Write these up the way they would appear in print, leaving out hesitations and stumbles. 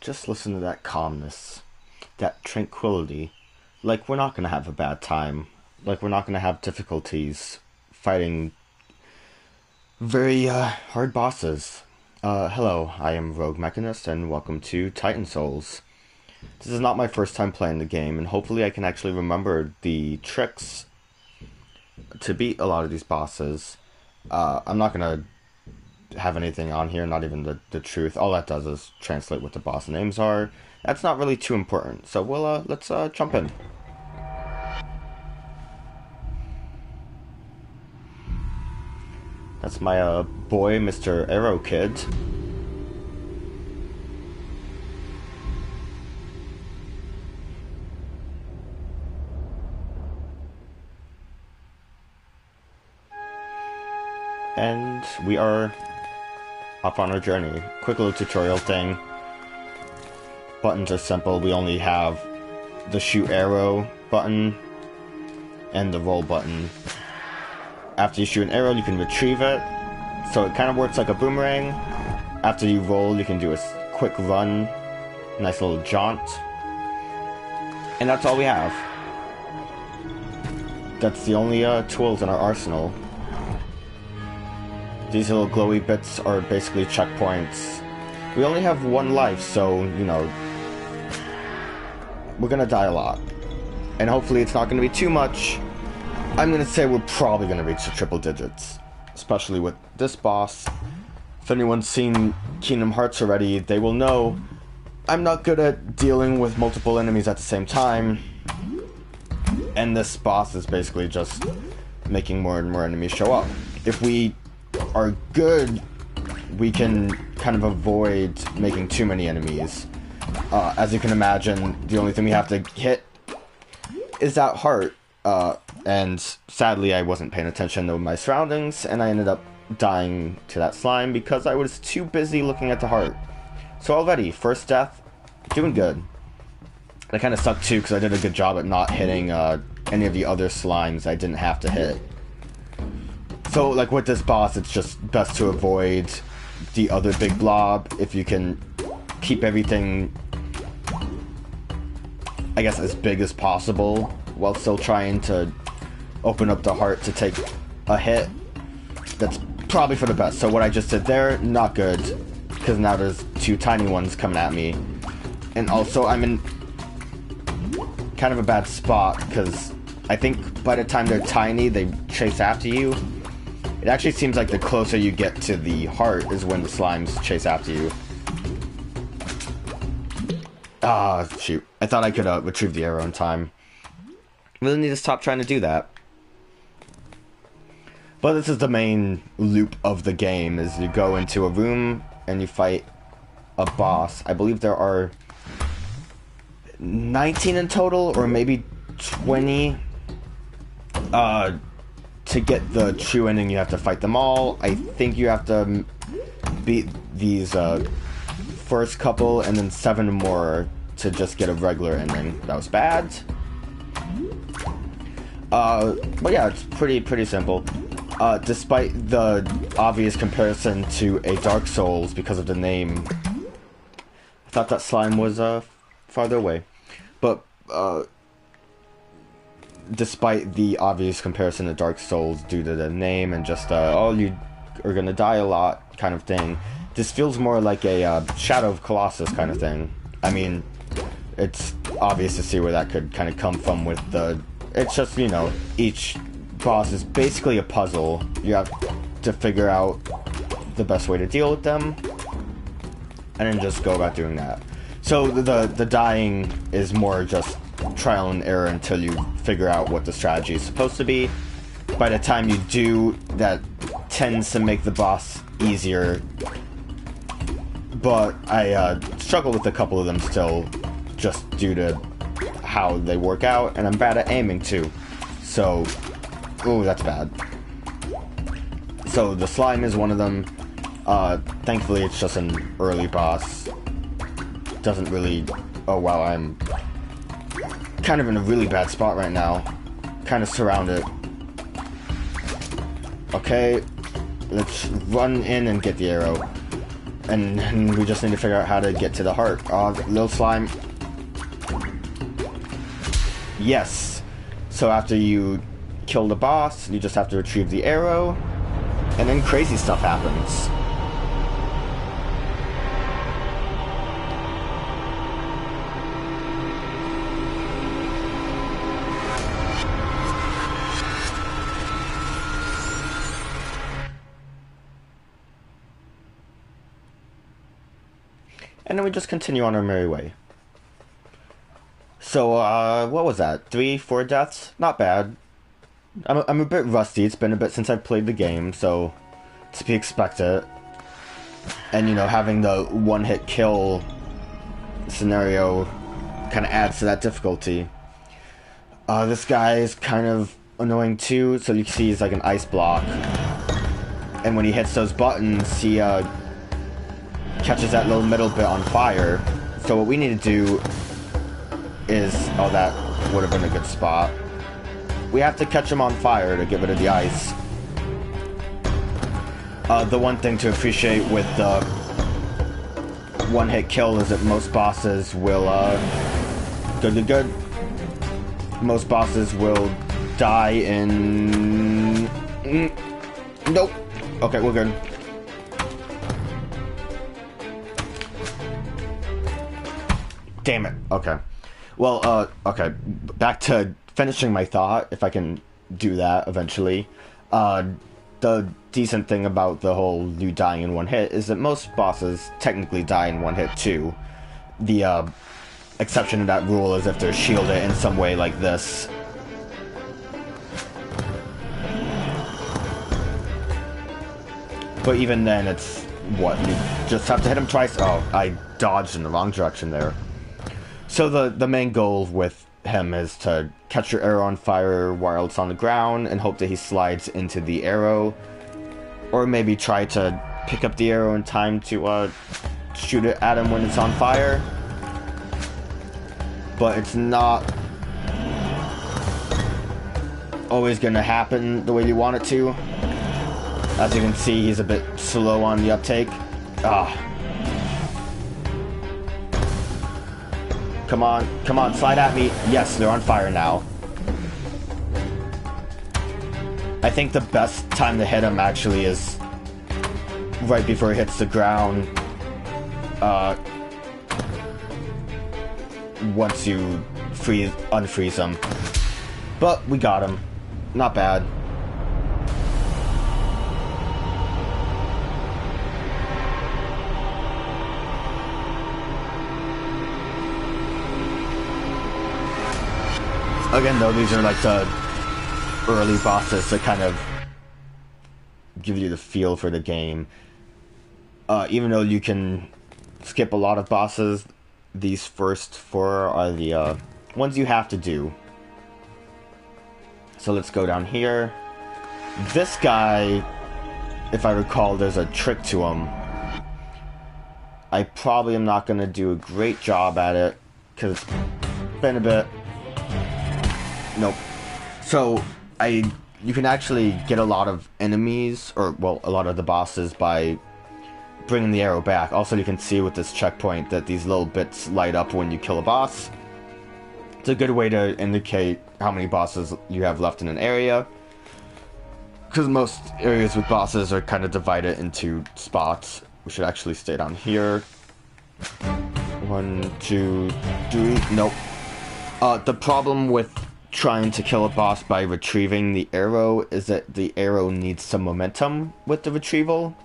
just listen to that calmness, that tranquility. Like, we're not gonna have a bad time. Like, we're not gonna have difficulties fighting very hard bosses. Hello, I am Rogue Mechanist, and welcome to Titan Souls. This is not my first time playing the game, and hopefully I can actually remember the tricks to beat a lot of these bosses. I'm not gonna have anything on here, not even the truth. All that does is translate what the boss names are. That's not really too important, so let's jump in. That's my boy, Mr. Arrow Kid. And we are off on our journey. Quick little tutorial thing. Buttons are simple. We only have the shoot arrow button and the roll button. After you shoot an arrow, you can retrieve it. So it kind of works like a boomerang. After you roll, you can do a quick run. Nice little jaunt. And that's all we have. That's the only tools in our arsenal. These little glowy bits are basically checkpoints. We only have one life, so, you know, we're gonna die a lot. And hopefully it's not gonna be too much. I'm gonna say we're probably gonna reach the triple digits. Especially with this boss. If anyone's seen Kingdom Hearts already, they will know I'm not good at dealing with multiple enemies at the same time. And this boss is basically just making more and more enemies show up. If we are good, we can kind of avoid making too many enemies. As you can imagine, the only thing we have to hit is that heart. And sadly, I wasn't paying attention to my surroundings, and I ended up dying to that slime because I was too busy looking at the heart. So already, first death, doing good. That kind of sucked too, because I did a good job at not hitting any of the other slimes I didn't have to hit. So, like, with this boss, it's just best to avoid the other big blob if you can keep everything, I guess, as big as possible while still trying to open up the heart to take a hit. That's probably for the best. So what I just did there, not good, because now there's two tiny ones coming at me. And also, I'm in kind of a bad spot, because I think by the time they're tiny, they chase after you. It actually seems like the closer you get to the heart is when the slimes chase after you. Ah, shoot. I thought I could retrieve the arrow in time. Really need to stop trying to do that. But this is the main loop of the game, is you go into a room and you fight a boss. I believe there are 19 in total, or maybe 20. To get the true ending, you have to fight them all. I think you have to beat these first couple, and then 7 more to just get a regular ending. That was bad. But yeah, it's pretty simple. Despite the obvious comparison to a Dark Souls because of the name, I thought that slime was farther away. But despite the obvious comparison to Dark Souls due to the name and just, oh, you are gonna die a lot kind of thing, this feels more like a Shadow of Colossus kind of thing. I mean, it's obvious to see where that could kind of come from with the... It's just, you know, each boss is basically a puzzle. You have to figure out the best way to deal with them, and then just go about doing that. So the dying is more just trial and error until you figure out what the strategy is supposed to be. By the time you do, that tends to make the boss easier. But I struggle with a couple of them still, just due to how they work out, and I'm bad at aiming too. So, ooh, that's bad. So the slime is one of them. Thankfully it's just an early boss. Doesn't really... Oh wow, I'm kind of in a really bad spot right now. Kind of surrounded. Okay, let's run in and get the arrow. And we just need to figure out how to get to the heart. Little slime. Yes. So after you kill the boss, you just have to retrieve the arrow, and then crazy stuff happens. And then we just continue on our merry way. So, what was that? 3-4 deaths? Not bad. I'm a bit rusty. It's been a bit since I've played the game, so to be expected. And, you know, having the one-hit kill scenario kind of adds to that difficulty. This guy is kind of annoying too, so you can see he's like an ice block. And when he hits those buttons, he catches that little middle bit on fire. So what we need to do is... Oh, that would have been a good spot. We have to catch him on fire to get rid of the ice. The one thing to appreciate with the one-hit kill is that most bosses will... Good. Most bosses will die in... Nope. Okay, we're good. Damn it. Okay. Well, okay. Back to finishing my thought, if I can do that eventually. The decent thing about the whole you dying in one hit is that most bosses technically die in one hit too. The exception to that rule is if they're shielded in some way like this. But even then, it's what? You just have to hit him twice? Oh, I dodged in the wrong direction there. So the main goal with him is to catch your arrow on fire while it's on the ground and hope that he slides into the arrow. Or maybe try to pick up the arrow in time to shoot it at him when it's on fire. But it's not always going to happen the way you want it to. As you can see, he's a bit slow on the uptake. Come on, slide at me. Yes, they're on fire now. I think the best time to hit him actually is right before he hits the ground. Once you unfreeze him. But we got him. Not bad. Again, though, these are like the early bosses that kind of give you the feel for the game. Even though you can skip a lot of bosses, these first 4 are the ones you have to do. So let's go down here. This guy, if I recall, there's a trick to him. I probably am not going to do a great job at it, because it's been a bit... Nope. So, you can actually get a lot of enemies, or, well, a lot of the bosses by bringing the arrow back. Also, you can see with this checkpoint that these little bits light up when you kill a boss. It's a good way to indicate how many bosses you have left in an area. Because most areas with bosses are kind of divided into spots. We should actually stay down here. 1, 2, 3. Nope. The problem with trying to kill a boss by retrieving the arrow is that the arrow needs some momentum with the retrieval.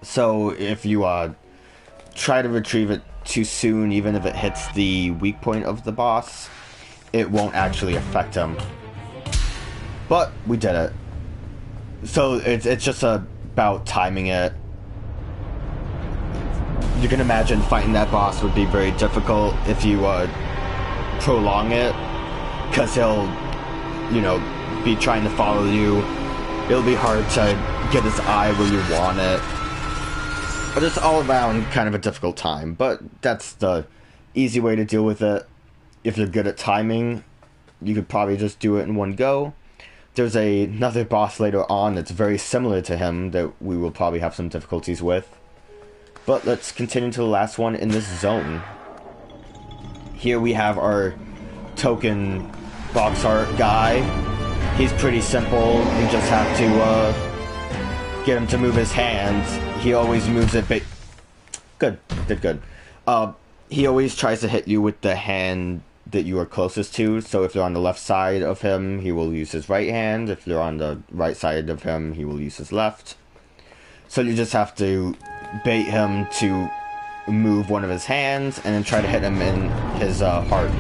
So if you try to retrieve it too soon, even if it hits the weak point of the boss, it won't actually affect him. But we did it. So it's just about timing it. You can imagine fighting that boss would be very difficult if you prolong it. Because he'll, you know, be trying to follow you. It'll be hard to get his eye where you want it. But it's all around kind of a difficult time. But that's the easy way to deal with it. If you're good at timing, you could probably just do it in one go. There's another boss later on that's very similar to him that we will probably have some difficulties with. But let's continue to the last one in this zone. Here we have our token box art guy. He's pretty simple. You just have to get him to move his hands. He always moves it good. Did good. He always tries to hit you with the hand that you are closest to. So if you're on the left side of him, he will use his right hand. If you're on the right side of him, he will use his left. So you just have to bait him to move one of his hands and then try to hit him in his heart.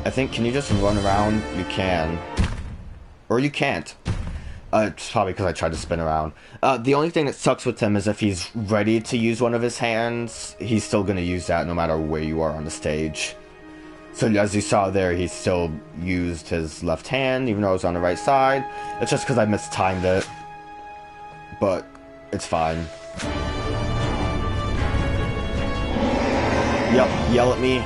I think, can you just run around? You can. Or you can't. It's probably because I tried to spin around. The only thing that sucks with him is if he's ready to use one of his hands, he's still going to use that no matter where you are on the stage. So as you saw there, he still used his left hand, even though it was on the right side. It's just because I mistimed it. But it's fine. Yep, yell at me.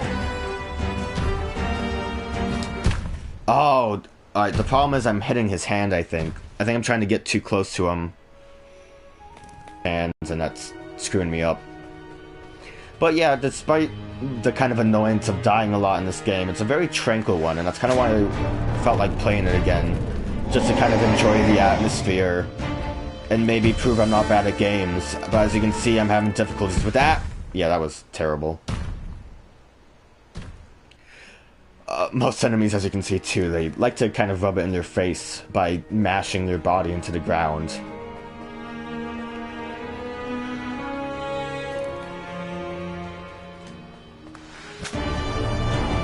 Oh, alright, the problem is I'm hitting his hand, I think. I think I'm trying to get too close to him. And that's screwing me up. But yeah, despite the kind of annoyance of dying a lot in this game, it's a very tranquil one, and that's kind of why I felt like playing it again. Just to kind of enjoy the atmosphere, and maybe prove I'm not bad at games. But as you can see, I'm having difficulties with that. Yeah, that was terrible. Most enemies, as you can see too, they like to kind of rub it in their face by mashing their body into the ground.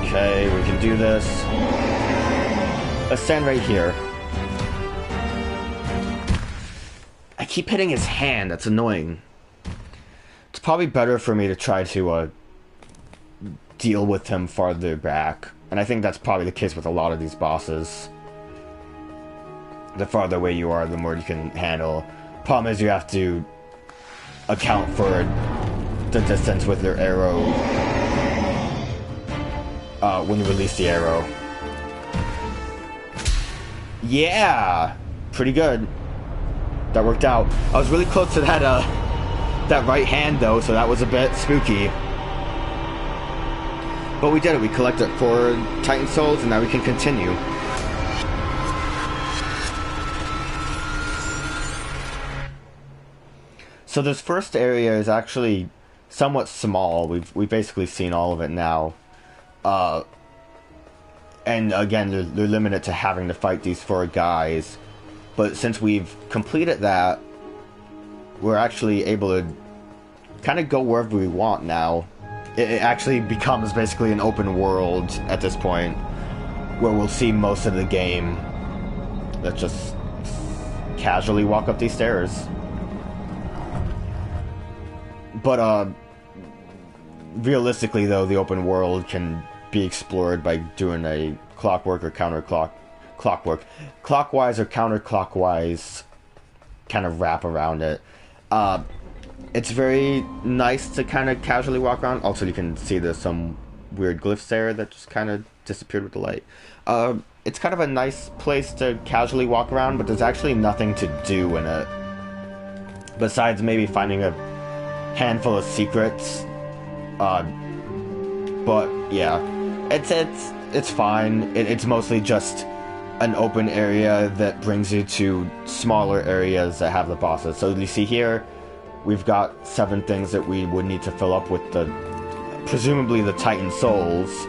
Okay, we can do this. Let's stand right here. I keep hitting his hand, that's annoying. It's probably better for me to try to deal with him farther back. And I think that's probably the case with a lot of these bosses. The farther away you are, the more you can handle. Problem is you have to account for the distance with your arrow when you release the arrow. Yeah! Pretty good. That worked out. I was really close to that that right hand though, so that was a bit spooky. But we did it. We collected 4 Titan Souls, and now we can continue. So this first area is actually somewhat small. We've basically seen all of it now. And again, they're limited to having to fight these 4 guys. But since we've completed that, we're actually able to kind of go wherever we want now. It actually becomes basically an open world at this point, where we'll see most of the game. Let's just casually walk up these stairs. But realistically though, the open world can be explored by doing a clockwork or clockwise or counterclockwise kind of wrap around it. It's very nice to kind of casually walk around. Also, you can see there's some weird glyphs there that just kind of disappeared with the light. It's kind of a nice place to casually walk around, but there's actually nothing to do in it. Besides maybe finding a handful of secrets. But yeah, it's fine. It's mostly just an open area that brings you to smaller areas that have the bosses. So you see here, we've got 7 things that we would need to fill up with presumably the Titan Souls.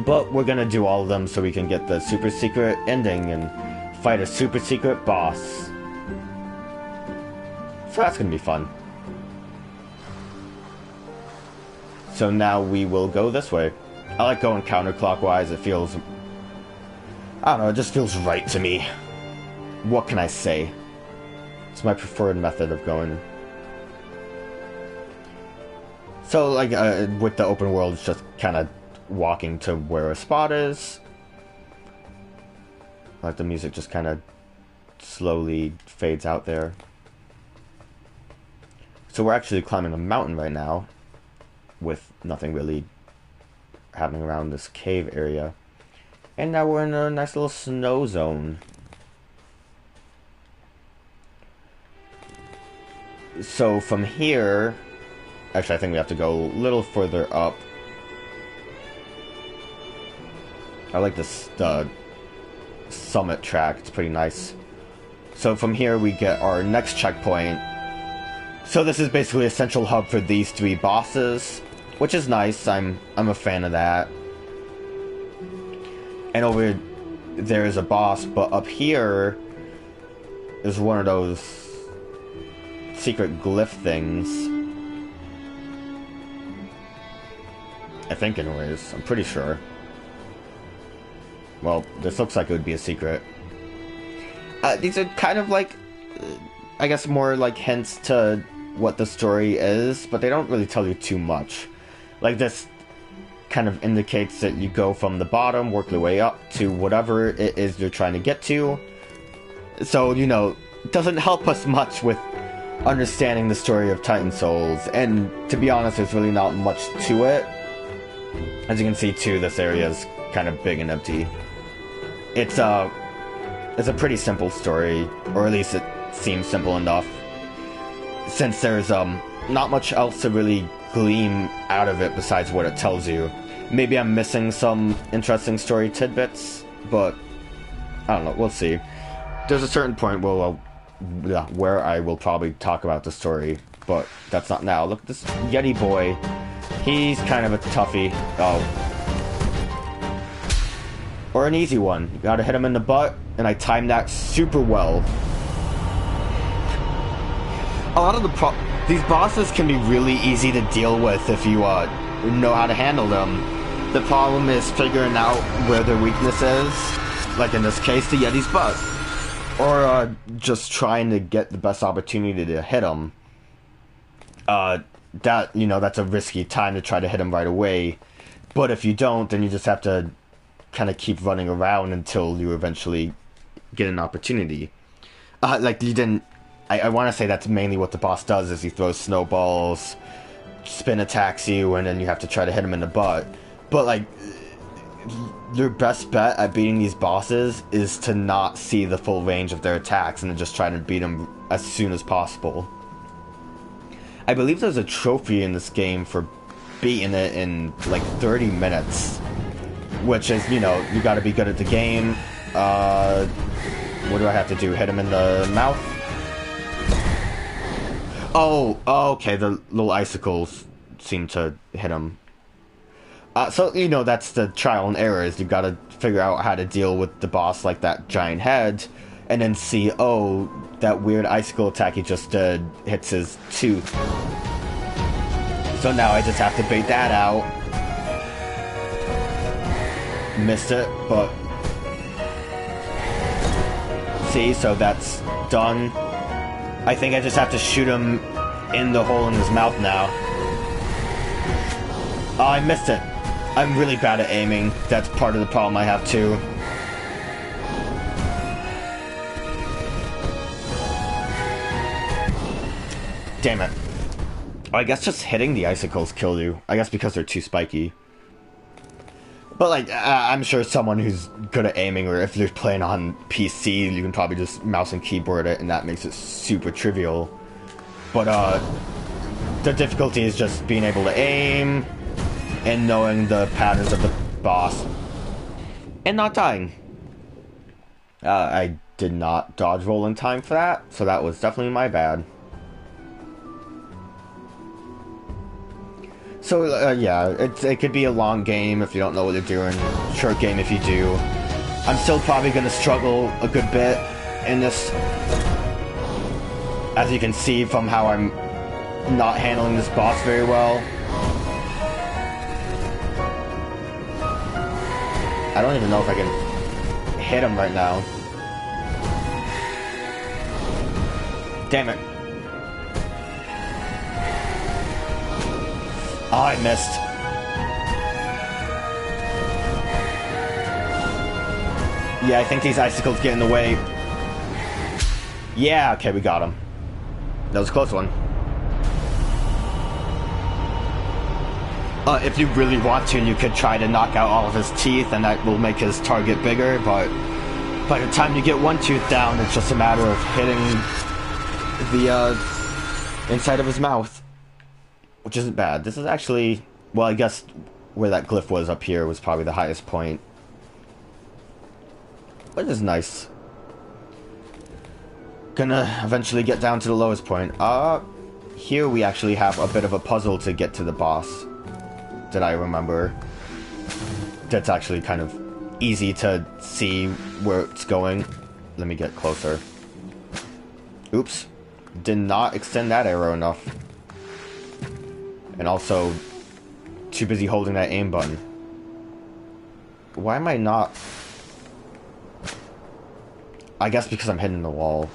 But we're gonna do all of them so we can get the super secret ending and fight a super secret boss. So that's gonna be fun. So now we will go this way. I like going counterclockwise. It feels, I don't know, it just feels right to me. What can I say? It's my preferred method of going. So, like, with the open world, it's just kind of walking to where a spot is. Like, the music just kind of slowly fades out there. So we're actually climbing a mountain right now, with nothing really happening around this cave area. And now we're in a nice little snow zone. So from here... Actually, I think we have to go a little further up. I like this, the summit track. It's pretty nice. So from here we get our next checkpoint. So this is basically a central hub for these 3 bosses, which is nice. I'm a fan of that. And over there is a boss, but up here is one of those secret glyph things. I think anyways, I'm pretty sure. Well, this looks like it would be a secret. These are kind of like, I guess more like hints to what the story is, but they don't really tell you too much. Like this kind of indicates that you go from the bottom, work your way up to whatever it is you're trying to get to. So, you know, it doesn't help us much with understanding the story of Titan Souls, and to be honest, there's really not much to it. As you can see too, this area is kind of big and empty. It's a pretty simple story, or at least it seems simple enough, since there's not much else to really glean out of it besides what it tells you. Maybe I'm missing some interesting story tidbits, but I don't know, we'll see. There's a certain point where I will probably talk about the story, but that's not now. Look at this Yeti boy. He's kind of a toughie. Oh. Or an easy one. You gotta hit him in the butt, and I timed that super well. A lot of these bosses can be really easy to deal with if you know how to handle them. The problem is figuring out where their weakness is, like in this case, the Yeti's butt. Or just trying to get the best opportunity to hit him. That's a risky time to try to hit him right away. But if you don't, then you just have to kind of keep running around until you eventually get an opportunity. I want to say that's mainly what the boss does, is he throws snowballs, spin attacks you, and then you have to try to hit him in the butt. But, like, your best bet at beating these bosses is to not see the full range of their attacks and to just try to beat them as soon as possible. I believe there's a trophy in this game for beating it in, like, 30 minutes. Which is, you know, you gotta be good at the game. What do I have to do? Hit him in the mouth? Oh, okay, the little icicles seem to hit him. So, you know, that's the trial and error, is you gotta figure out how to deal with the boss like that giant head, and then see, oh, that weird icicle attack he just did hits his tooth. So now I just have to bait that out. Missed it, but... See, so that's done. I think I just have to shoot him in the hole in his mouth now. Oh, I missed it. I'm really bad at aiming. That's part of the problem I have too. Damn it. I guess just hitting the icicles kill you. I guess because they're too spiky. But, like, I'm sure someone who's good at aiming, or if you're playing on PC, you can probably just mouse and keyboard it, and that makes it super trivial. But, the difficulty is just being able to aim, and knowing the patterns of the boss, and not dying. I did not dodge roll in time for that, so that was definitely my bad. So, yeah, it could be a long game if you don't know what you're doing, short game if you do. I'm still probably going to struggle a good bit in this, as you can see from how I'm not handling this boss very well. I don't even know if I can hit him right now. Damn it. Oh, I missed. Yeah, I think these icicles get in the way. Yeah, okay, we got him. That was a close one. If you really want to, you could try to knock out all of his teeth, and that will make his target bigger, but by the time you get one tooth down, it's just a matter of hitting inside of his mouth. Which isn't bad. This is actually... Well, I guess where that glyph was up here was probably the highest point. But it is nice. Gonna eventually get down to the lowest point. Here we actually have a bit of a puzzle to get to the boss. That I remember. That's actually kind of easy to see where it's going. Let me get closer. Oops. Did not extend that arrow enough. And also, too busy holding that aim button. Why am I not... I guess because I'm hitting the wall.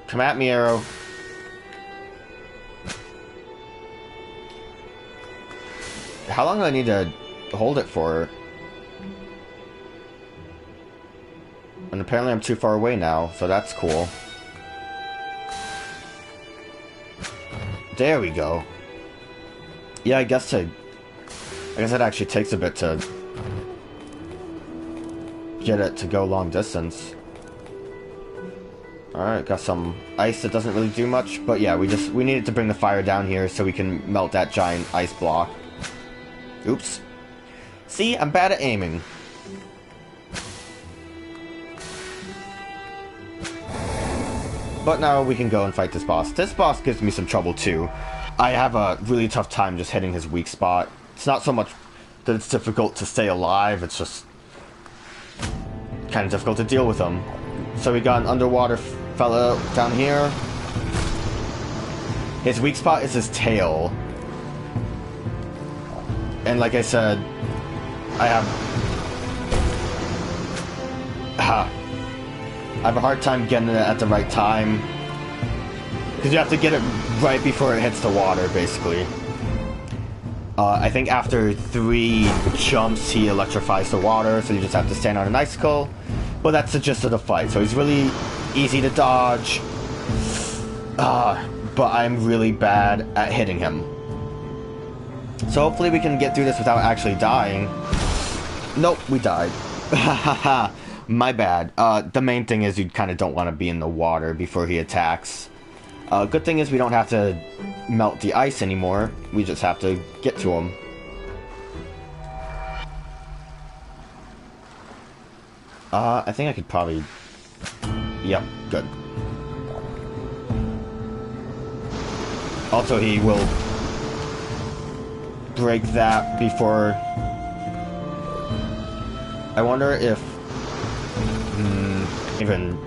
Come at me, arrow. How long do I need to hold it for? And apparently I'm too far away now, so that's cool. There we go. Yeah, I guess it actually takes a bit to get it to go long distance. Alright, got some ice that doesn't really do much, but yeah, we needed to bring the fire down here so we can melt that giant ice block. Oops. See, I'm bad at aiming. But now we can go and fight this boss. This boss gives me some trouble too. I have a really tough time just hitting his weak spot. It's not so much that it's difficult to stay alive, it's just kind of difficult to deal with him. So we got an underwater fella down here. His weak spot is his tail. And like I said, I have a hard time getting it at the right time. Because you have to get it right before it hits the water, basically. I think after 3 jumps, he electrifies the water, so you just have to stand on an icicle. But that's the gist of the fight, so he's really easy to dodge. But I'm really bad at hitting him. So hopefully we can get through this without actually dying. Nope, we died. Hahaha. My bad. The main thing is you kind of don't want to be in the water before he attacks. Good thing is we don't have to melt the ice anymore. We just have to get to him. I think I could probably... Yep, good. Also, he will break that before... I wonder if... even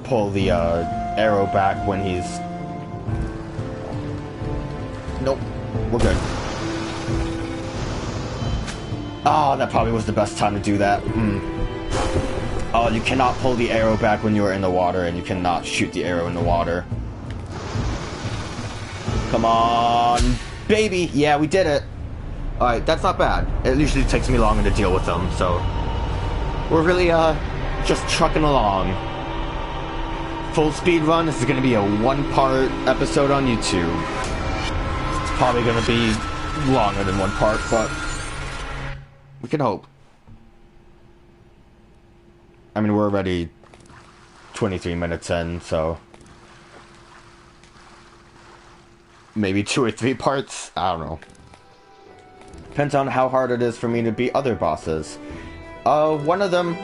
pull the arrow back when he's... Nope, we're good. Oh, that probably was the best time to do that. Oh, you cannot pull the arrow back when you are in the water, and you cannot shoot the arrow in the water. Come on, baby! Yeah, we did it! Alright, that's not bad. It usually takes me longer to deal with them, so... We're really, just trucking along. Full speed run. This is going to be a 1-part episode on YouTube. It's probably going to be longer than 1 part, but we can hope. I mean, we're already 23 minutes in, so maybe 2 or 3 parts. I don't know. Depends on how hard it is for me to beat other bosses. One of them,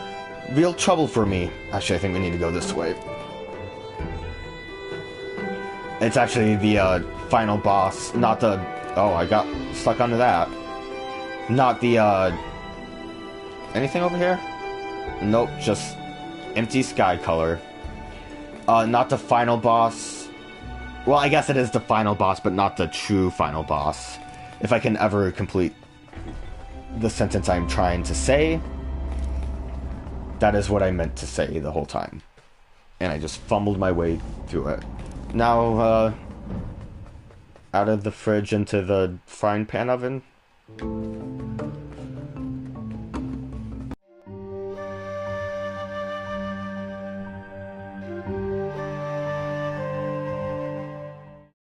real trouble for me. Actually, I think we need to go this way. It's actually the final boss, not the... Oh, I got stuck onto that. Not the, anything over here? Nope, just empty sky color. Not the final boss. Well, I guess it is the final boss, but not the true final boss. If I can ever complete the sentence I'm trying to say. That is what I meant to say the whole time. And I just fumbled my way through it. Now, out of the fridge into the frying pan oven.